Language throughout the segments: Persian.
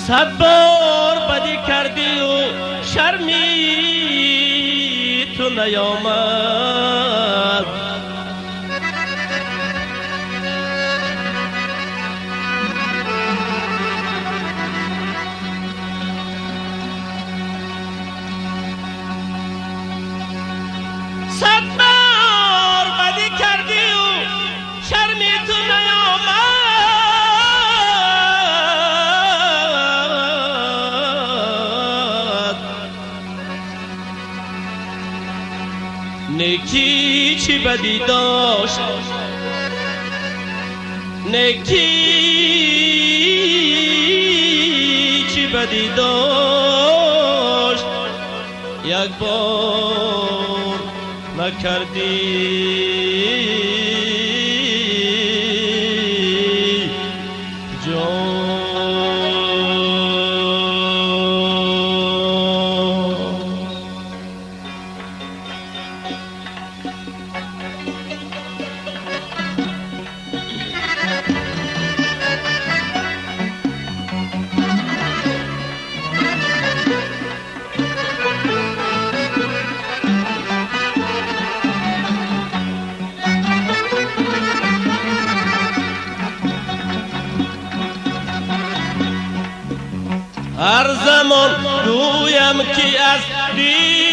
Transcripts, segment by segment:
صد بار بدی کردی و شرمی تو نیامد. صد بار بدی کردی و شرمی تو نیامد. نیکی چی بدی داشت، نیکی چی بدی داشت، یک بار نکردی جان. هر زمان گویم که از دل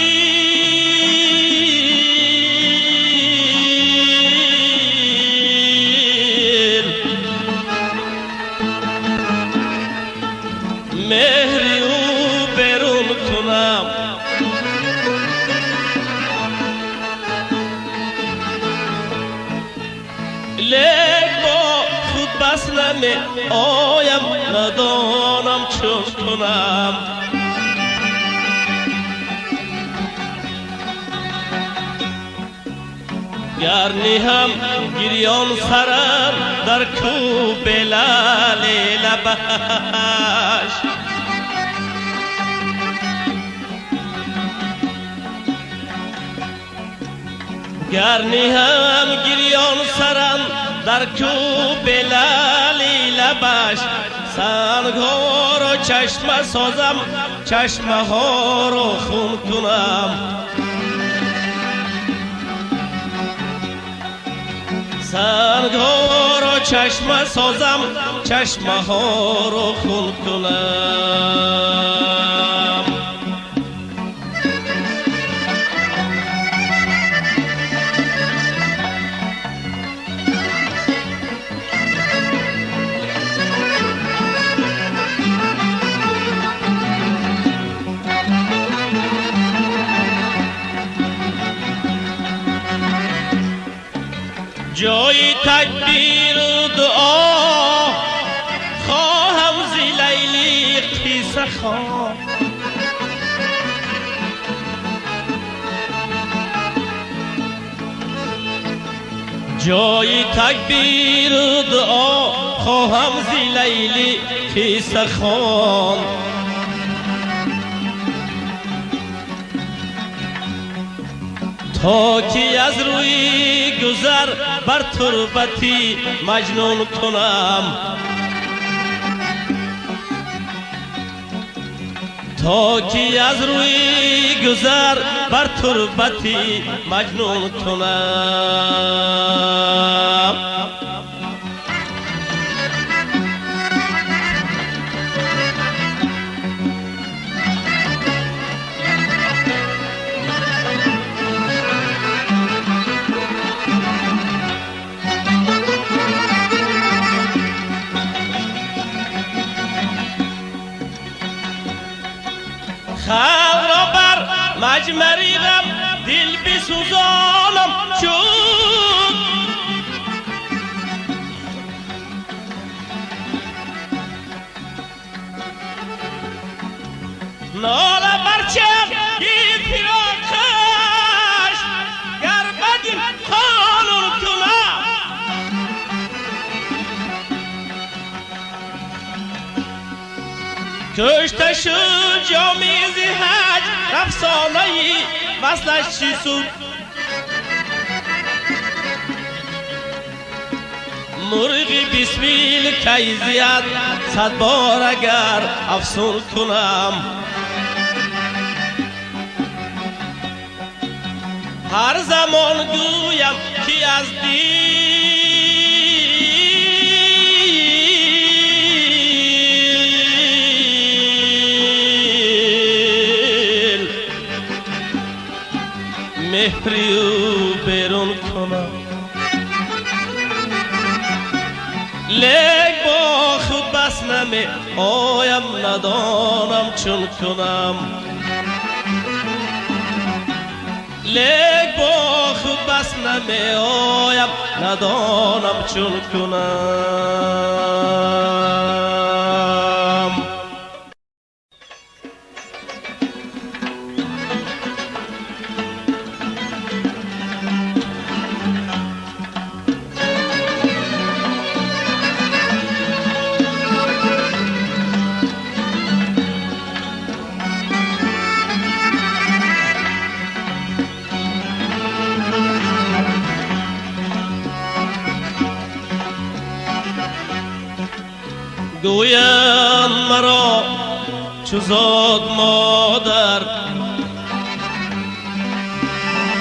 مهری او برون کنم، لیک با خود بس نمی آیم، ندانم چون کنم. گرنی هم گریان سرم در کوب لعل لبش، گرنی هم گریان سرم در کوب لعل لبش. سنگ ها رو چشمه سازم، چشمه ها رو خون کنم. سنگ ها رو چشمه سازم، چشمه ها رو خون کنم. جای تکبیر و دعا خواهم زی لیلی قصه خواه. جای تکبیر و دعا خواهم زی لیلی قصه خواه. تا که از روی گذر بر تربتی مجنون کنم، تا که از روی گذر بر تربتی مجنون کنم. خلق را بر مجمری غم دل بسوزانم چون، ناله برچم دید فراقش گر بدین قانون کنم. کشته شد جامی زهج افسانه‌ای وصلش چی سود. مرغی بسمیل کیزیت 100 بار اگر افسون کنم هر زمان گویم که از دل مهری او بیرون کنم لیک با خود بس نمی آیم ندانم چون کنم لیک با خود بس نمی آیم ندانم چون کنم گویند مرا چو زاد مادر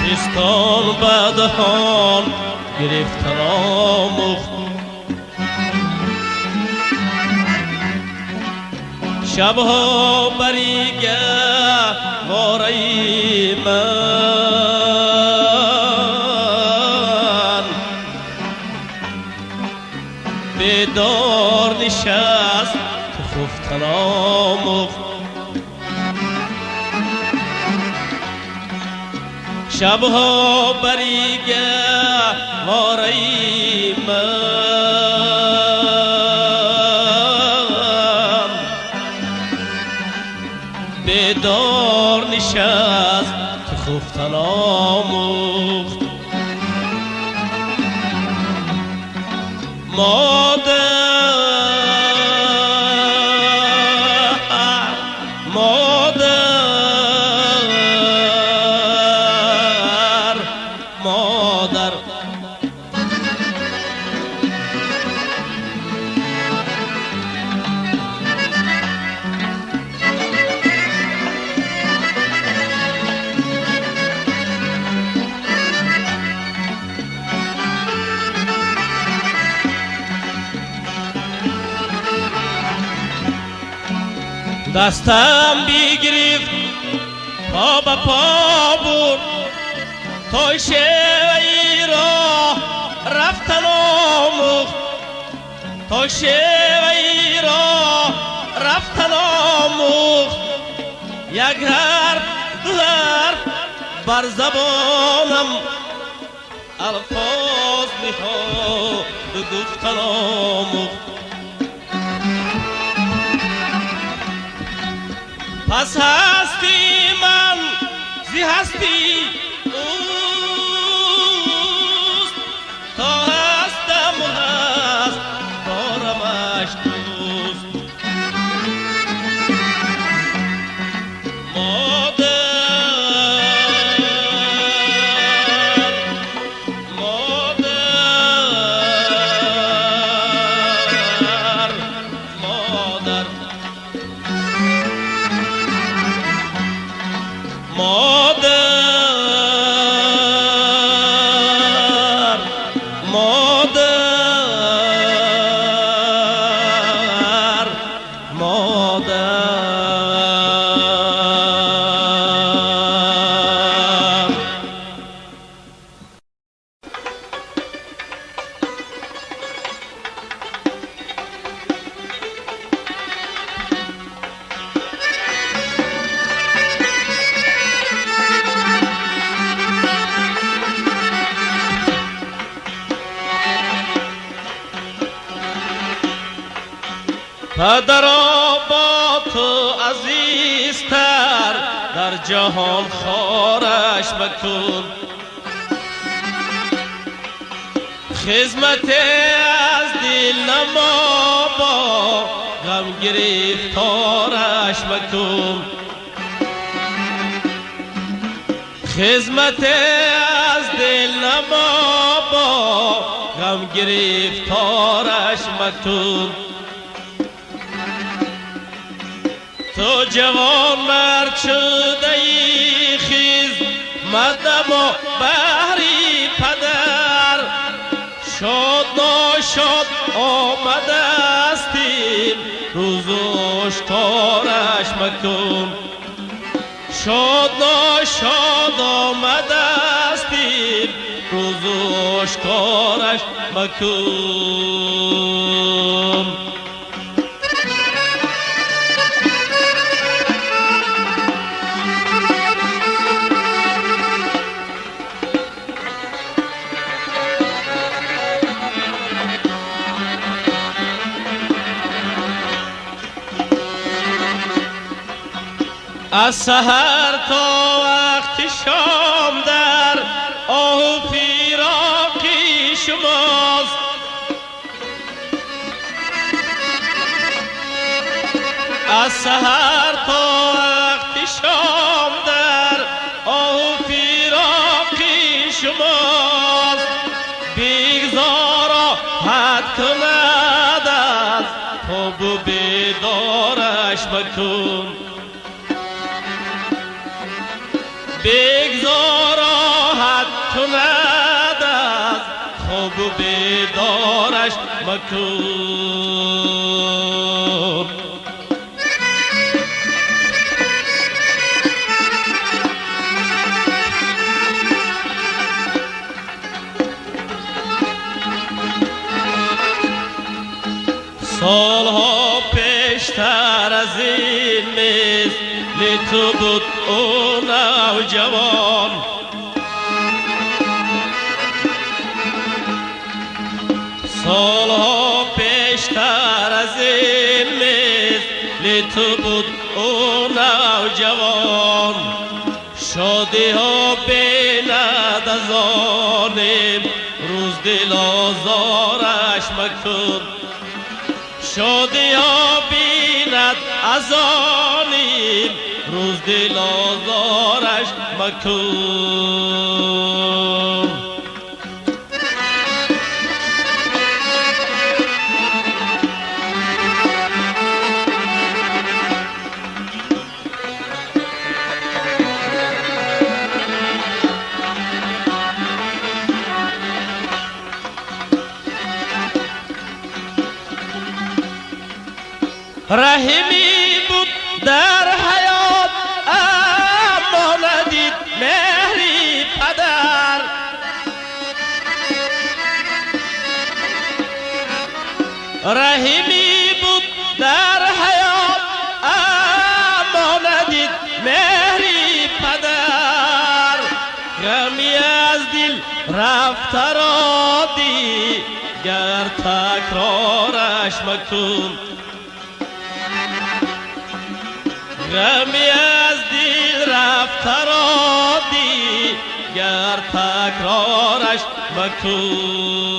پستان به دهان گرفتن آموخت شبها بریگه وارای من بیدار نشست که خفتن آموخت شبها بریگه وارای من بیدار نشست که خفتن آموخت مادر دستم بگرفت پا به پا برد توی شیوهی را رفتن آموخت توی شیوهی را رفتن آموخت یک حرف دو حرف بر زبانم الفاظ نهاد گفتن آموخت پس هستی من زی هستی اوست تا هستم و هست دارمش دوست پدرا با تو عزیزتر در جهان خارش بکن خدمت از دل نما با غم گرفتارش بکن خدمت از دل نما با غم گرفتارش مکن. تو جوان مرد شده ای خیز مدم و بهری پدر، شاد ناشاد آمده استیم روز آشکارش مکن. شاد ناشاد آمده استیم روز آشکارش مکن. از سحر تا وقت شام در آه و فراقی شماست. از سحر تا وقت شام در آه و فراقی شماست. بیگزارا حد کند از خواب و بیدارش مکن. بگذارا حد کند از خواب و بیدارش مکن. سالها پیشتر از این مثل تو بود او نوجوان. سالها پیشتر از این مثل تو بود او نوجوان. شادی ها بیند از آنیم روز دل آزارش مکن. شادی ها بیند از آنیم روز دل آزارش مکن. رحمی بود در حیات اما ندید مهری پدر. رحمی بود در حیات اما ندید مهری پدر. غمی از دل رفت را دیگر تکرارش مکن. غمی از دل رفت را دیگر تکرارش مکن.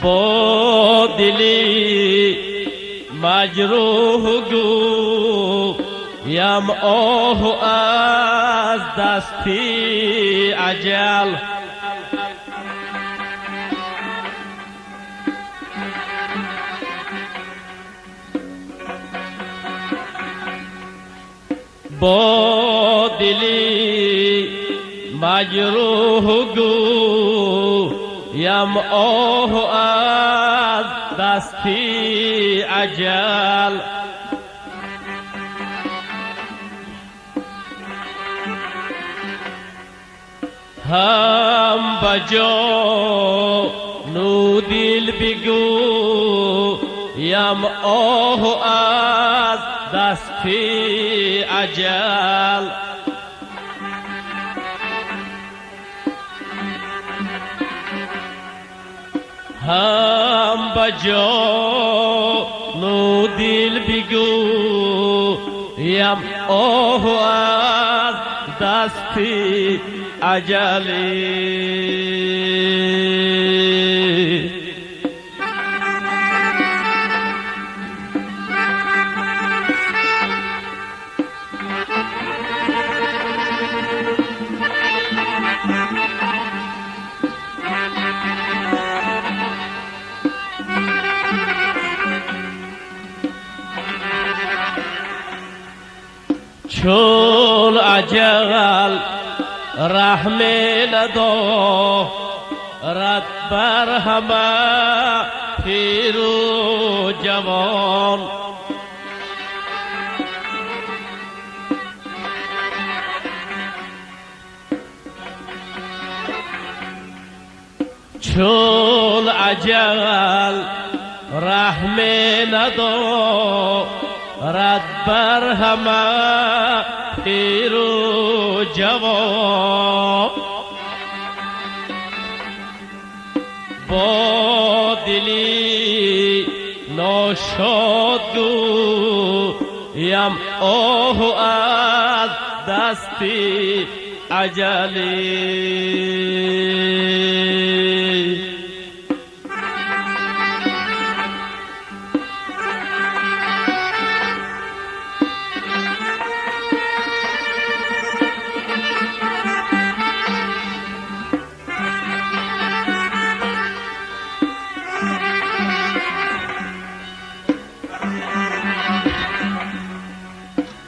با دلی مجروح گویم آه از دستی اجل. با دلی مجروح گویم آه از دستی اجل. هم بجان و دل بگویم آه از دستی اجل. هم بجان و دل بگویم آه از دستی اجلی. چون اجل رحم ندارد بر همه پیر و جوان، چون اجل رحم ندارد بر همه پیر و جوان، با دلی ناشاد گویم آه از دستی اجلی.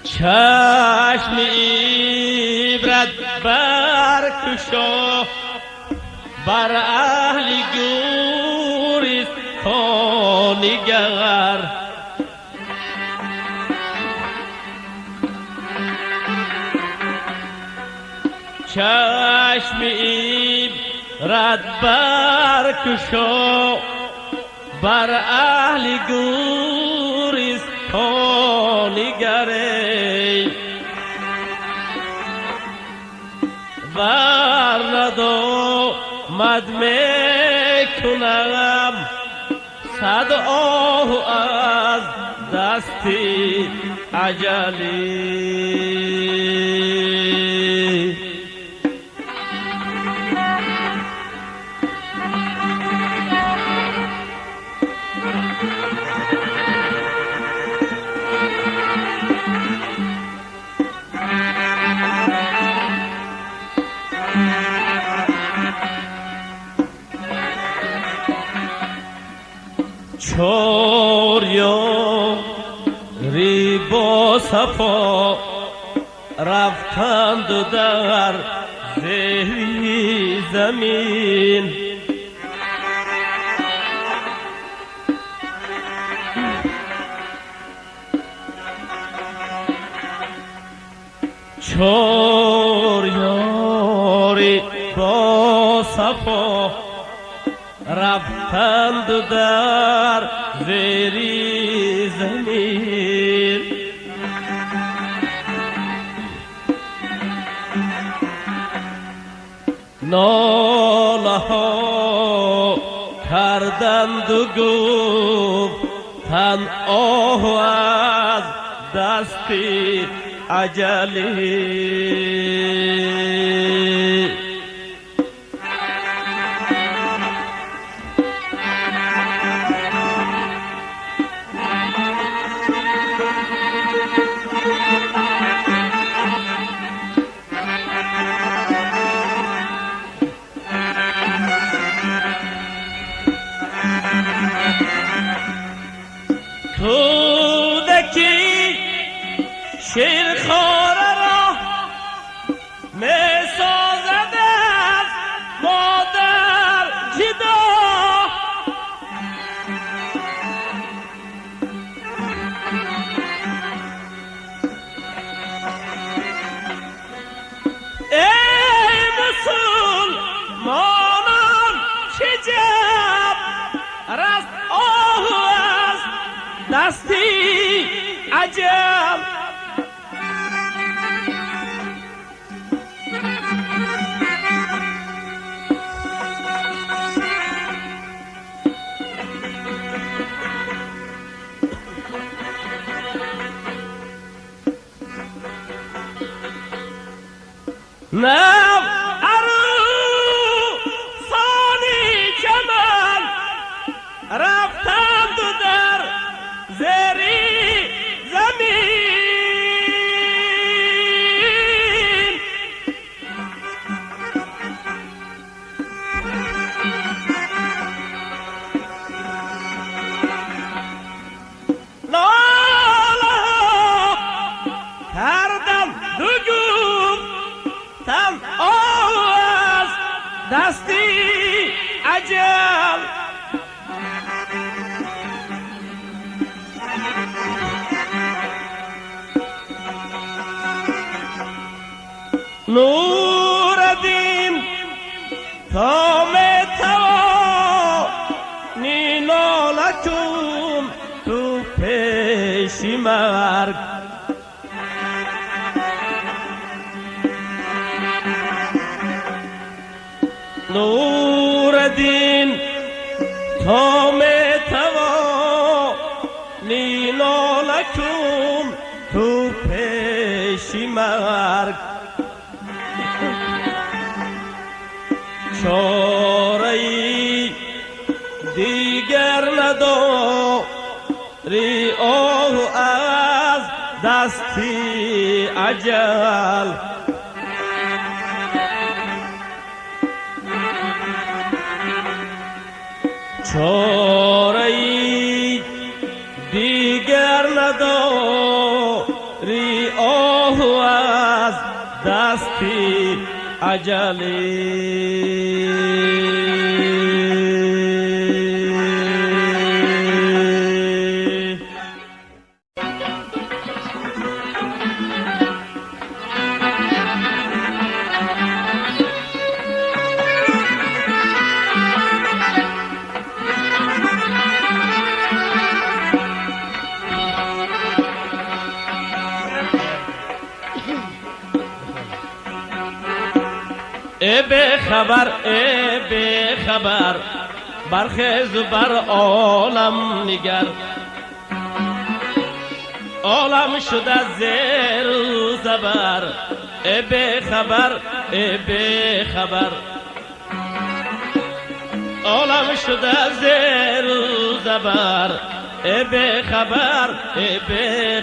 چشم عبرت برکشا بر اهل گورستان نگر، چشم عبرت برکشا بر اهل گورستان نگر، ورندامد میکنم صد آه از دستی اجلی. چار یاری با صفا رفتند در زیر زمین، چار یاری با صفا رفتند در زیر زمین، ناله ها کردند و گفتند آه از دستی اجلی. کودکی شیرخواره را می سازد از مادر جدا، ای مسلمانان چه جب رست آه از دستی عجب، نم عروسانی چمن رفتند در زیر زمین، ناله کردند اجل نوردین تا میتوانی ناله کن تو پیشی مرگ نوردین تا میتوانی ناله کن تو پیشی مرگ چاره‌ای دیگر نداری آه از دستی اجل چاره‌ای دیگر نداری آه از دستی اجلی به خبر برخیز بر عالم نگر عالم شده زیر و زبر به خبر عالم شده زیر و زبر به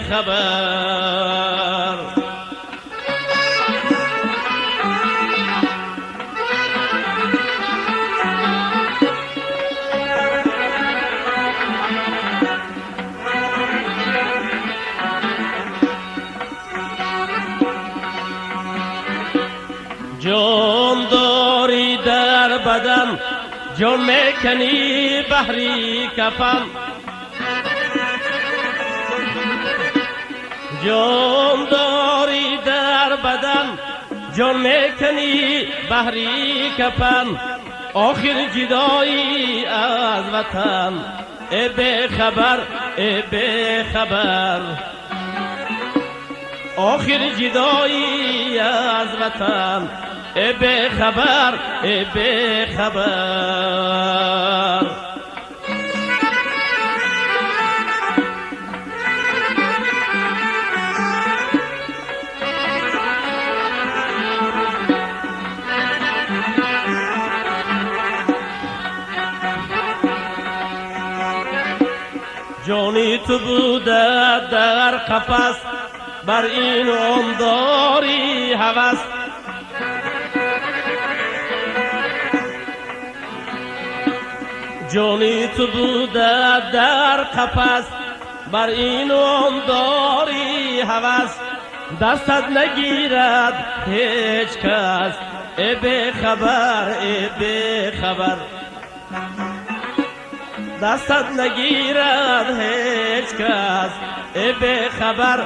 خبر جان داری در بدن جان میکنی بحری کفن جان داری در بدن جان میکنی بحری کفن آخر جدایی از وطن به خبر آخر جدایی از وطن به خبر جانی تو بوده در قفس بر این آن داری هوس جانی تو بوده در قفس بر این آن داری هوس دستت نگیرد هیچ کس به خبر دستت نگیرد هیچ کس به خبر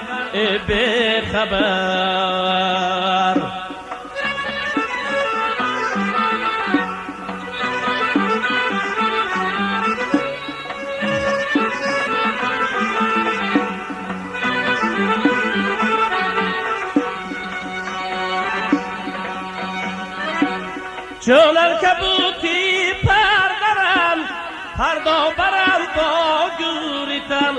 چون الکبوتی پردا برند با گوریتن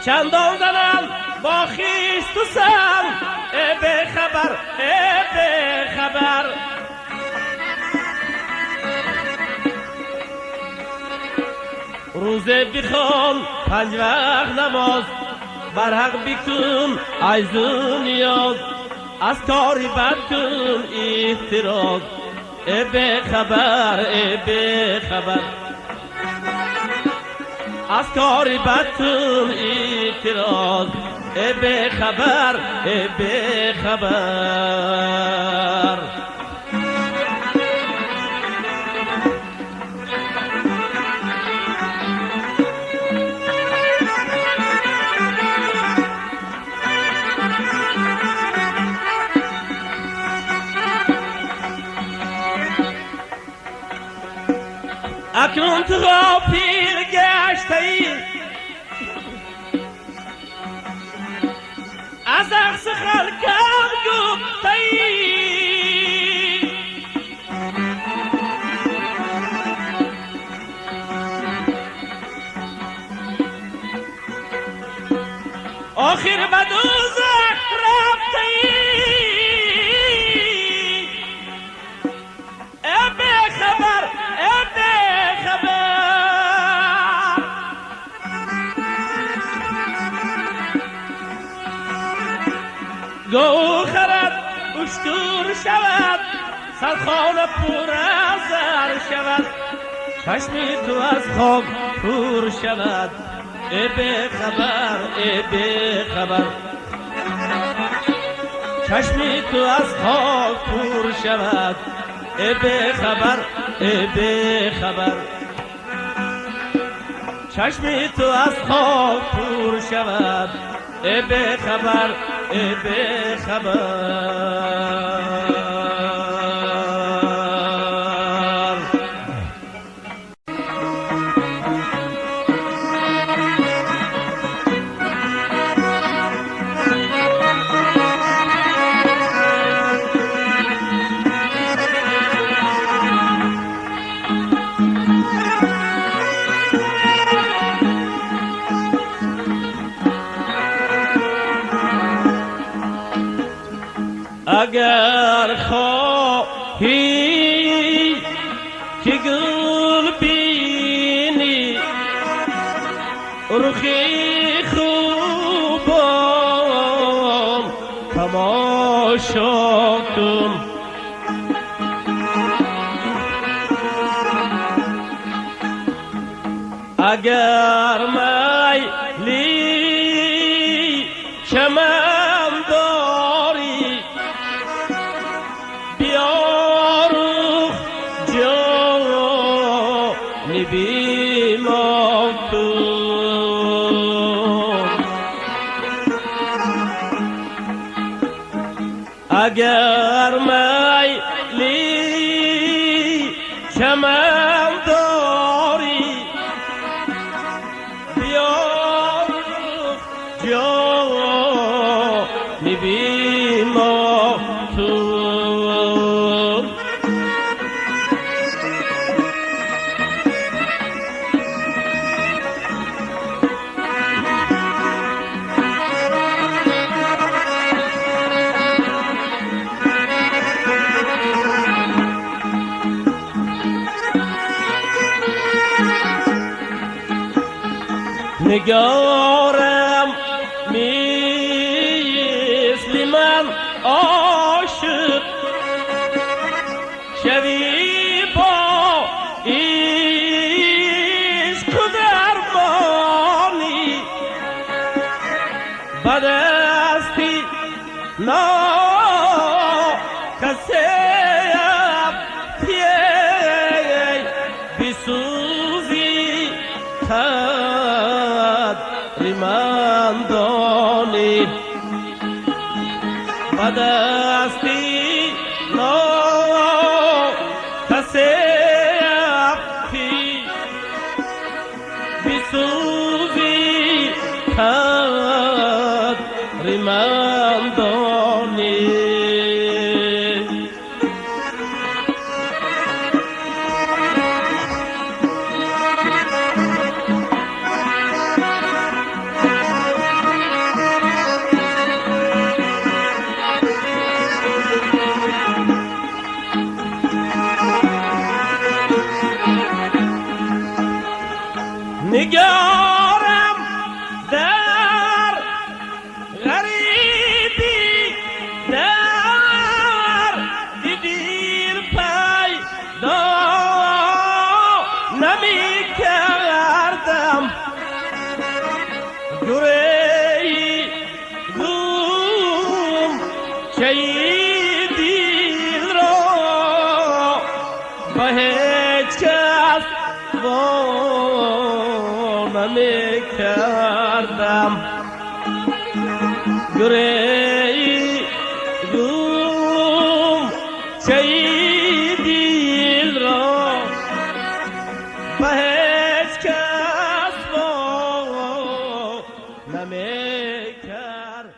چندان زنم با خیست و سم به خبر روزه بخوان 5 وقت نماز بر حق بکن عیزو نیاز از کاری بد کن احتراز به خبر از کاری بد کن احتراز به خبر به خبر اکنون تو پیر گشتی از اقصی خلقم گفتی آخر به دوزخ رفتی به خبر به خبر گوهرت اشتور شود سرخانه پر از زر شود چشمی تو از خاک پر شود به خبر به خبر چشمی تو از خاک پر شود به خبر به خبر چشمی تو از خاک پر شود به خبر به خبر اگر خواهی که گل بینی رخی خوبم تماشا کن اگر میلی چمن داری بیارو جانی بیماتون اگر میلی چمن داری بیارو جانی بیماتون نگارم مثل من عاشق شوی با عشق و درمانی بدستی ناکسیم پیه بسوزی من دانی بدستی نا کسی اپی بسوزی کد من دانی نگارم در غریبی در دیر پیدا نمی کردم گرهی نمی کردم گریدم چه دل را به هیچ کس نمی کردم.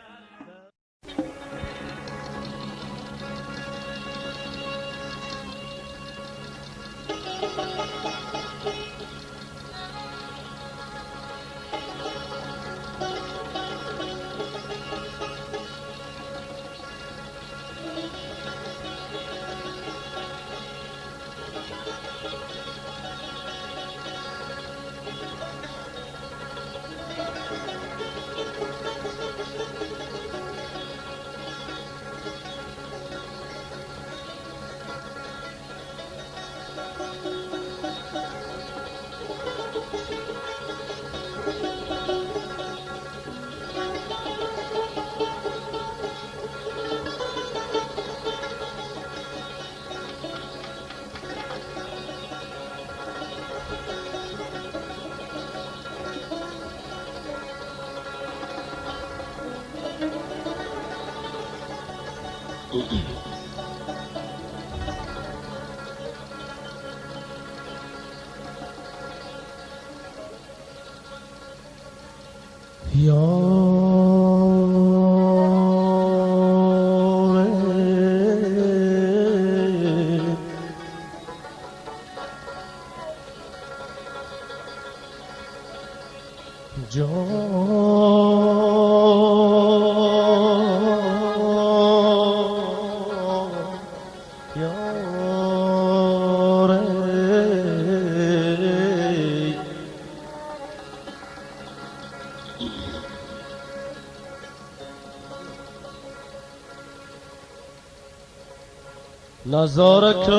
نظاره کن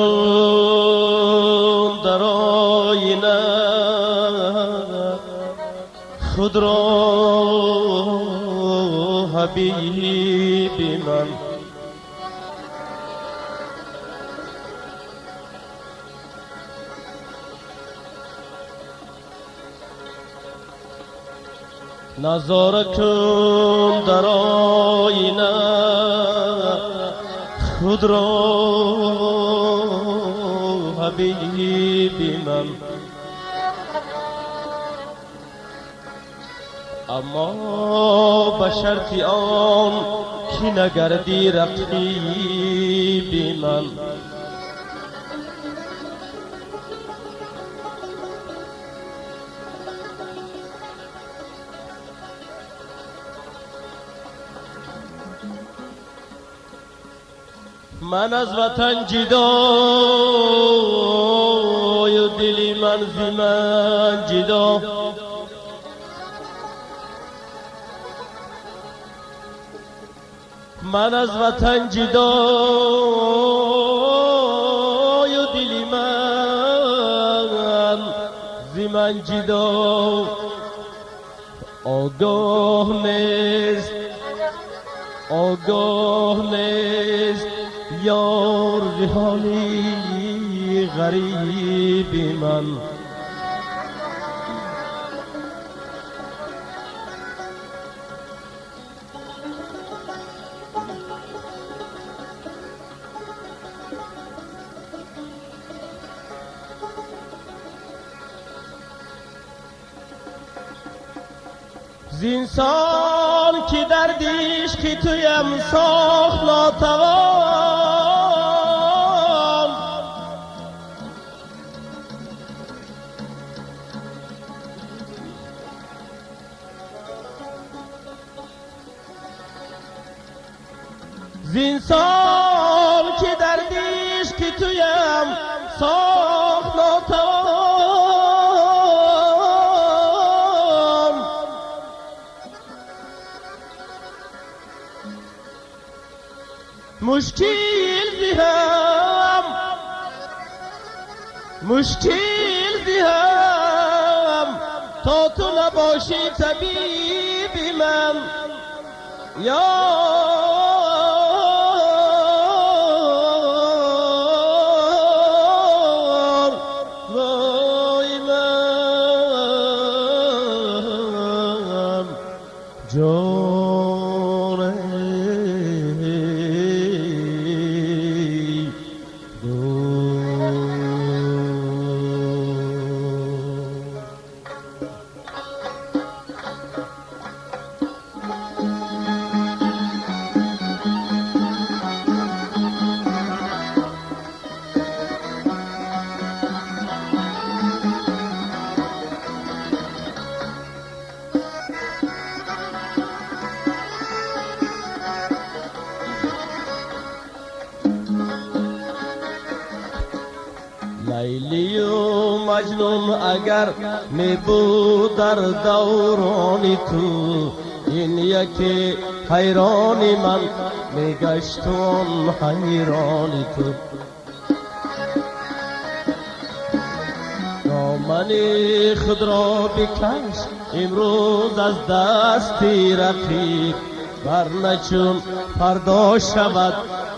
در آینه خود را حبیبی من، نظاره کن در آینه خود را حبیبی من، اما به شرط آن که نگردی رقیبی من. من از وطن جدای و دلی من زی من جدا، من از وطن جدای و دلی من زی من جدا، آگاه نیست یار ز حالی غریبی من. زینسان که دردیش که تویم ساخت ناتوان، زینسان که دردیش که تویم ساخت ناتوان، مشکل زیم تا تو نباشی طبیبی من، یا وای من. لیلی و مجنون اگر می بود در دورانی تو، این یکی حیرانی من می گشت آن حیرانی تو. دامنی خود را بکش امروز از دستی رقیب، ورنه چون فردا شود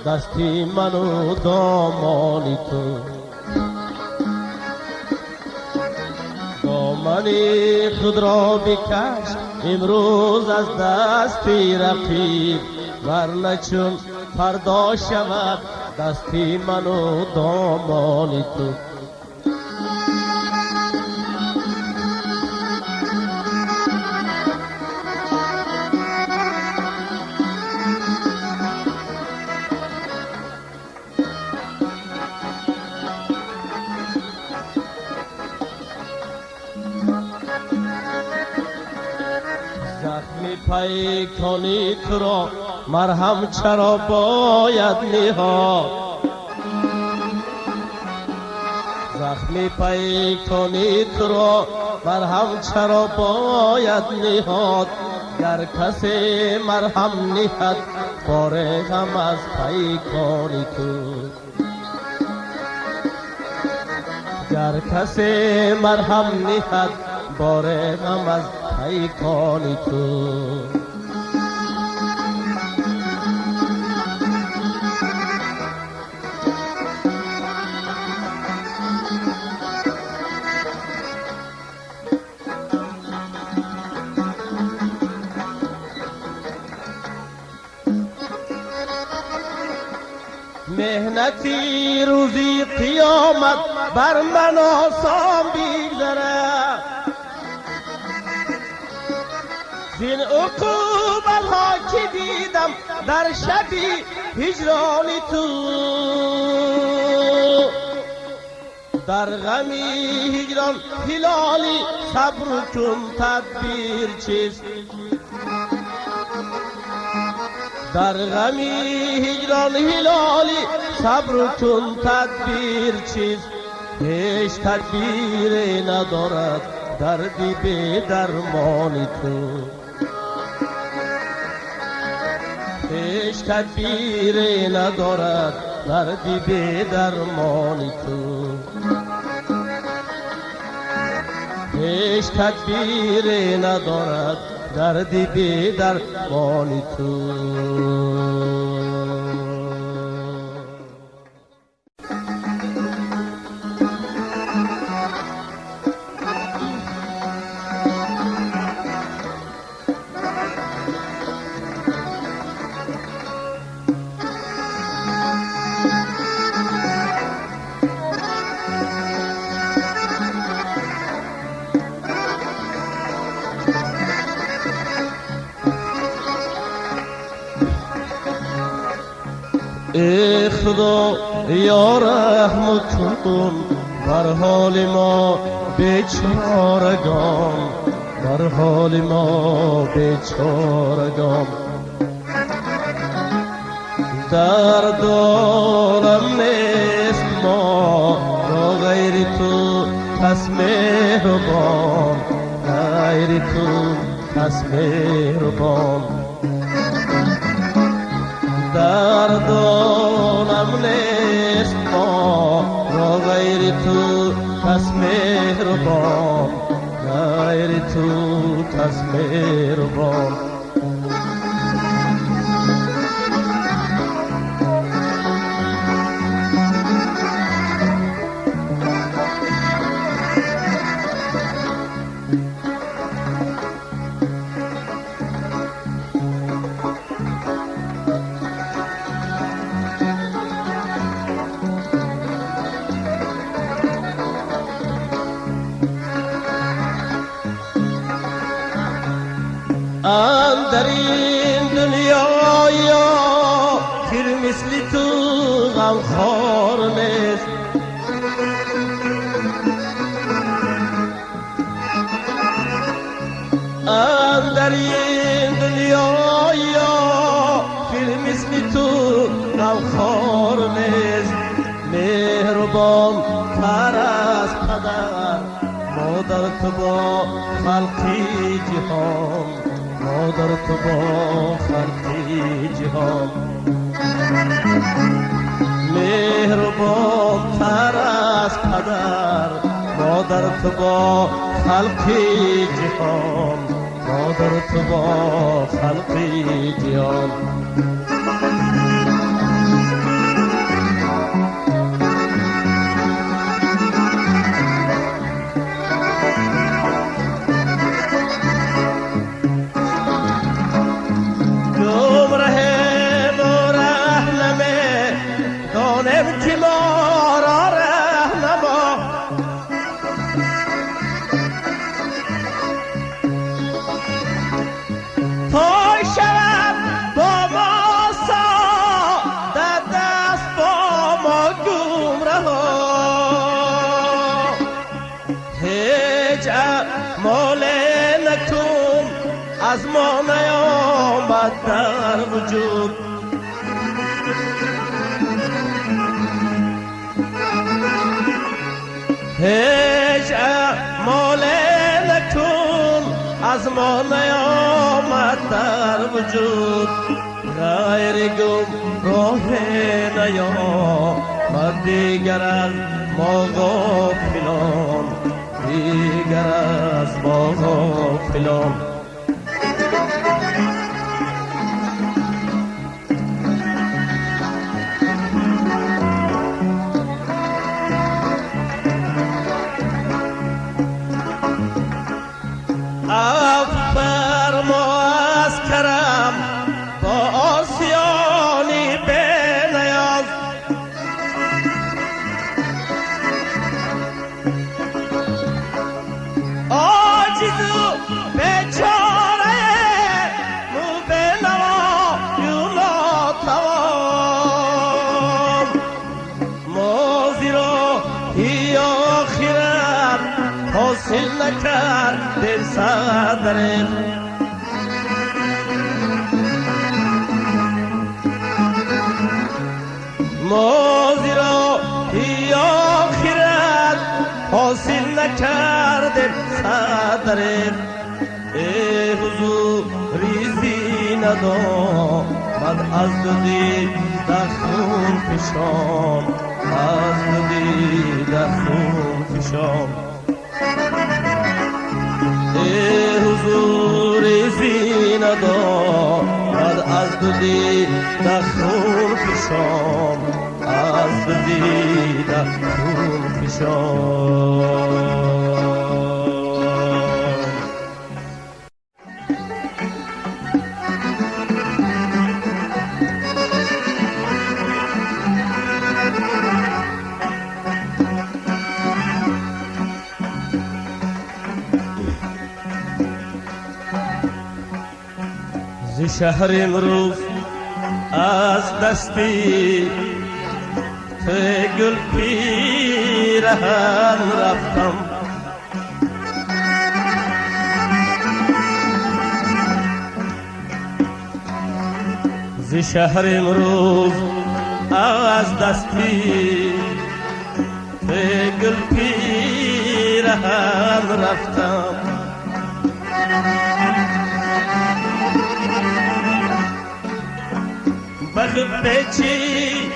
دستی من و دامانی تو. دامنی خود را بکش امروز از دستی رقیب، ورنه چون فردا شود دستی من و دامانی تو. زخمی پیکانی تو را مرهم چرا باید نهاد، زخمی پیکانی تو را مرهم چرا باید نهاد. گر کسی مرهم نهد فارغم از پیکانی تو. گر کسی مرهم نهد فارغم از پیکانی تو. مهنتی روزی قیامت بر من آسان بگذرد، زین عقوبت ها که دیدم در شبی هجرانی تو. در غمی هجران هلالی صبر کن تدبیر چیست، در غمی هجران هلالی صبر کن تدبیر چیست. هیچ تدبیر ندارد دردی به درمانی تو. هیچ تدبیر ندارد دردی به درمانی تو. هیچ تدبیر ندارد دردی به درمانی تو. ای خدا یا رحم کن بر حال ما بیچارگان، بر حال ما بیچارگان. درد دارم نیست ما را غیر تو کس مهربان، غیر تو کس مهربان. دردانم نیست ما را غیر تو کس مهربان، غیر تو کس مهربان. مهربان تر از پدر مادر تو با خلقی جهان مادر تو با خلقی جهان مهربان تر از پدر مادر تو با خلقی جهان مادر تو با خلقی جهان از ما نیامد در وجود هیچ اعمال نکن از ما نیامد در وجود غیر گمراه نیامد دیگر از ما غافلان دیگر از ما غافلان حاصل نکردیم صدر ما زیرا ای آخرت حاصل نکردیم صدر ای حضور ریزی ندامد از دو دیده خون فشان از دو دیده خون فشان ای حضور زینه دارد از دو دیده خون فشان از دو دیده خون فشان ز شهر امروز از دستی توی گل پیرهن رفتم ز شهر امروز از دستی توی گل پیرهن رفتم بچی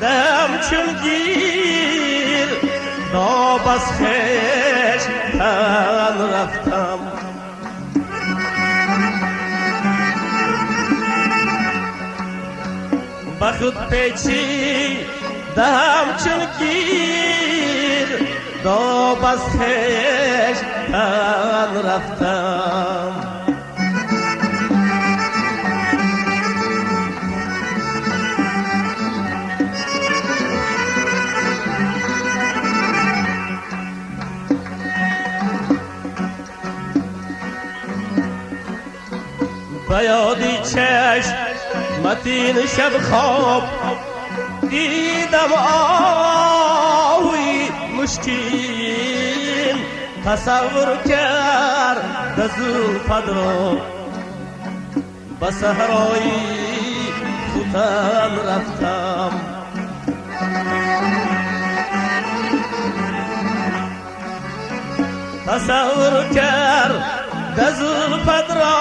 دم چون گیر داب از خش تن رفتم بخود پیچی دم چون گیر داب از خش تن رفتم بیادی چشم متین شب خواب دیدم آهوی مشکین تصور کرد زلفت را به صحرای ختن رفتم تصور کرد دزلفت را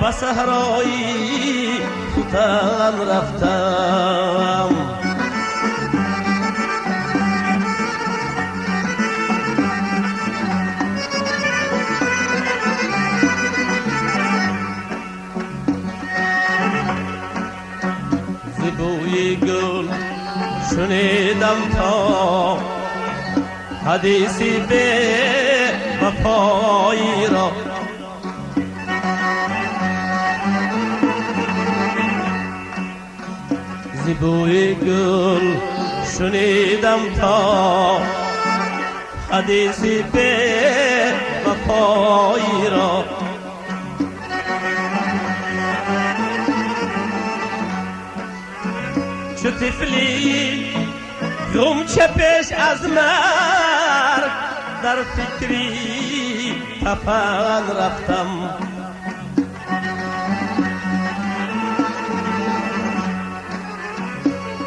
به صحرایی ختن رفتم. بوی گل شنیدم تا حدیثی به وفایی را، زیبوی گل شنیدم تا حدیثی به وفایی را. چو طفلی غمچه پیش از مرگ در فکری تپن رفتم.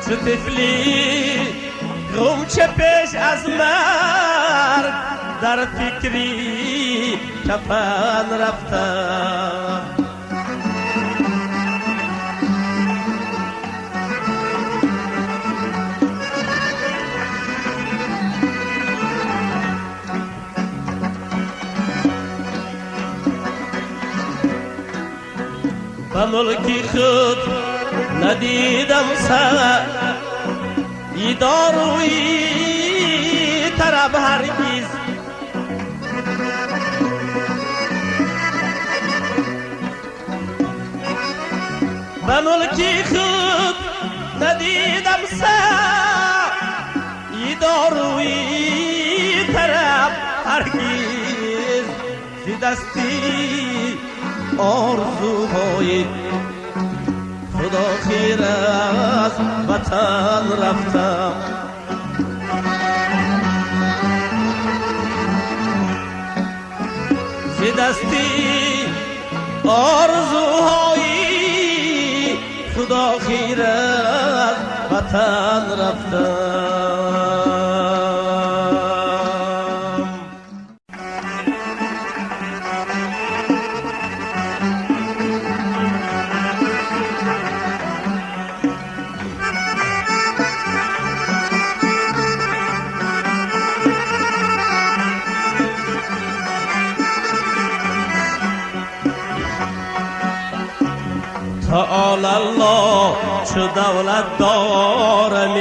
چو طفلی غمچه پیش از مرگ در فکری تپن رفتم. به ملکی خود ندیدم ای داروی طرب هرگز. به ملکی خود ندیدم ای داروی طرب هرگز. زی دستی آرزوهای خدا خیر از وطن رفتم. زی دستی آرزوهای خدا خیر از وطن رفتم. تعالی الله چو دولت دارم